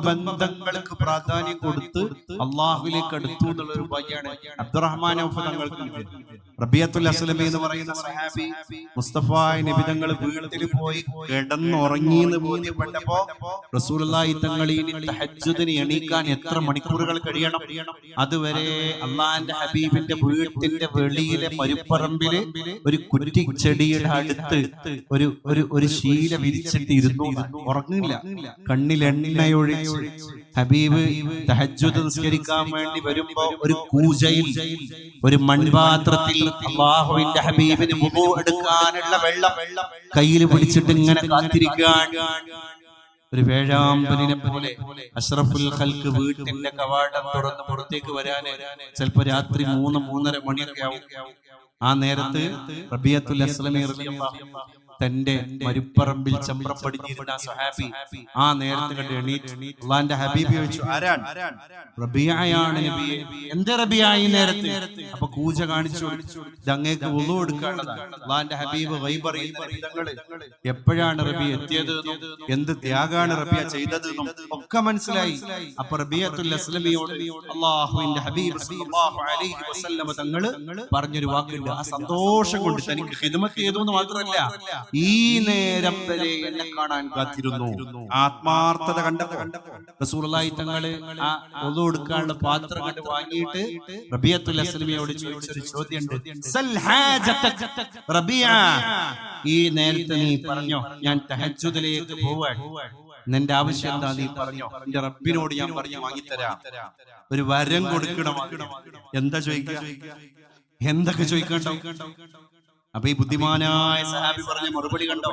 ബന്ധങ്ങൾക്ക് പ്രാധാന്യം കൊടുത്ത് അള്ളാഹുവിലേക്ക് അടുത്തു എന്നുള്ള ഒരു ഭാഗ്യമാണ് അബ്ദുറഹ്മാൻ ഔഫ് തങ്ങൾക്ക്. റബിയത്തുൽ അസ്ലമി എന്ന് പറയുന്ന സഹാബി മുസ്തഫ നബി തങ്ങൾ വീട്ടിൽ പോയി കിടന്നുറങ്ങി എന്ന് ബോധ്യപ്പെട്ടപ്പോ റസൂലുള്ളാഹി തങ്ങൾ ഈ തഹജ്ജുദിന് എണീക്കാൻ എത്ര മണിക്കൂറുകൾ കഴിയണം? അതുവരെ അള്ളാഹിന്റെ ഹബീബിന്റെ വീട്ടിന്റെ വെളിയിലെ മരുപ്പറമ്പില് ഒരു കുറ്റിച്ചെടിയുടെ അടുത്ത് ഒരു ശീല വിരിച്ചിട്ട് ഇരുന്നു. ഉറങ്ങില്ല, കണ്ണിൽ എണ്ണയൊഴിച്ച് ഹബീബ് തഹജ്ജുദ് നിസ്കരിക്കാൻ വേണ്ടി വരുമ്പോ ഒരു കൂജയിൽ ഒരു മൺപാത്രത്തിൽ അല്ലാഹുവിന്റെ ഹബീബിന് വുളൂ എടുക്കാനുള്ള വെള്ളം കയ്യിൽ പിടിച്ചിട്ട് ഇങ്ങനെ കാത്തിരിക്കാൻ. ഒരു വേഴാമ്പലിനെ പോലെ അഷ്റഫുൽ ഖൽഖ് വീട്ടിന്റെ കവാടം തുറന്ന് പുറത്തേക്ക് വരാൻ ചിലപ്പോ രാത്രി 3-3:30 മണിയൊക്കെ ആവും. ആ നേരത്ത് റബിയത്തുൽ അസ്ലമി റളിയല്ലാഹു അൻഹു തന്റെ മരുപ്പറമ്പിൽ ചമ്രം പടിഞ്ഞിരുന്ന സഹാബി ആ നേരത്തെ കണ്ട് എണീറ്റ് അള്ളാന്റെ ഹബീബ് ചോദിച്ചു, ആരാണ്? റബിയയാണ് നബിയെ. എന്താ റബിയ ഈ നേരത്ത്? അപ്പൊ കൂജ കാണിച്ചു, അങ്ങേക്ക് വുളൂ എടുക്കാനുള്ളതാണ്. അള്ളാന്റെ ഹബീബ് ഗൈബ് അറിയുന്ന എപ്പോഴാണ് റബി എത്തിയതെന്നും എന്ത് ത്യാഗാണ് റബിയ ചെയ്തതെന്നും ഒക്കെ മനസ്സിലായി. അപ്പൊ റബിയത്തുൽ അസ്ലമിയോട് അള്ളാഹുവിന്റെ ഹബീബ് സല്ലല്ലാഹു അലൈഹി വസല്ലം തങ്ങൾ പറഞ്ഞൊരു വാക്കുണ്ട്. ആ സന്തോഷം കൊണ്ട് തനിക്ക് ഖിദ്മത്ത് ചെയ്തു എന്ന് മാത്രമല്ല, ഈ നേരം വരെ എന്നെ കാണാൻ കാത്തിരുന്നു. ആത്മാർത്ഥത കണ്ടപ്പോ റസൂലുള്ളാഹി തങ്ങൾ ആ വുളൂ എടുക്കാനുള്ള പാത്രം കണ്ട് വാങ്ങിയിട്ട് റബിയത്തുൽ അസ്ലമിയോട് ചോദിച്ചൊരു ചോദ്യമുണ്ട്. സൽ ഹാജതക റബിയ, ഈ നേരത്തെ നീ പറഞ്ഞോ ഞാൻ തഹജ്ജുദിലേക്ക് പോവാൻ, നിന്റെ ആവശ്യം എന്താ നീ പറഞ്ഞോ, എന്റെ റബ്ബിനോട് ഞാൻ പറഞ്ഞു വാങ്ങിത്തരാം, ഒരു വരം കൊടുക്കണം. എന്താ ചോദിക്കുക? എന്തൊക്കെ ചോദിക്കണ്ടോ? അപ്പൊ ഈ ബുദ്ധിമാനായ സഹാബി പറഞ്ഞ മറുപടി കണ്ടോ?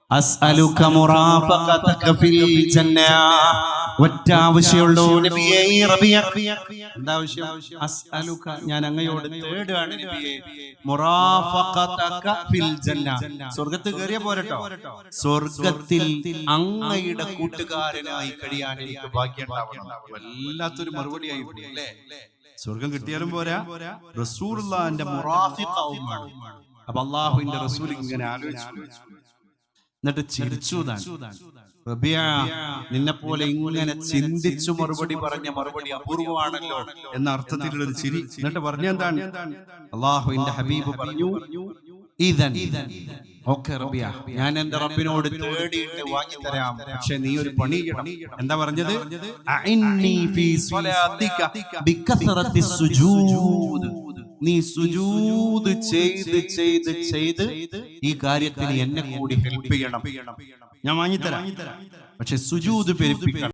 അസ്അലുക മുറാഫഖതക ഫിൽ ജന്ന. ഒറ്റ ആവശ്യമുള്ളൂ നബിയേ റബിയ. എന്താ ആവശ്യം? അസ്അലുക, ഞാൻ അങ്ങയോട് തേടുകയാണ് നബിയേ, മുറാഫഖതക ഫിൽ ജന്ന. സ്വർഗ്ഗത്തിൽ കയറിയ പോരട്ടോ, സ്വർഗ്ഗത്തിൽ അങ്ങയുടെ കൂട്ടുകാരനായി കഴിയാൻ എനിക്ക് ഭാഗ്യം ഉണ്ടാവണം. വല്ലാത്തൊരു മറുപടിയായി അല്ലേ? സ്വർഗം കിട്ടിയാലും പോരാ, റസൂലുള്ളാഹിന്റെ മുറാഫിഖാവും വേണം. അപ്പൊ അല്ലാഹുവിന്റെ റസൂൽ ഇങ്ങനെ ആലോചിച്ചു, എന്നിട്ട് ചിരിച്ചു. റബിയ, നിന്നെ പോലെ ഇങ്ങനെ ചിന്തിച്ചു മറുപടി പറഞ്ഞ മറുപടി അപൂർവമാണല്ലോ എന്ന അർത്ഥത്തിലുള്ള ഒരു ചിരി. എന്നിട്ട് പറഞ്ഞ എന്താണ്? അല്ലാഹുവിന്റെ ഹബീബ് പറഞ്ഞു, ഓക്കെ റബിയ, ഞാൻ എന്റെ റബ്ബിനോട് തേടിയിട്ട് വാങ്ങിത്തരാം, പക്ഷെ നീ ഒരു പണി ചെയ്യണം. എന്താ പറഞ്ഞത്? നീ സുജൂദ് ചെയ്ത് ഈ കാര്യത്തിന് എന്നെ കൂടി ഹെൽപ്പ് ചെയ്യണം. ഞാൻ വാങ്ങിത്തരാം, പക്ഷെ സുജൂദ് പെരുപ്പിക്കണം.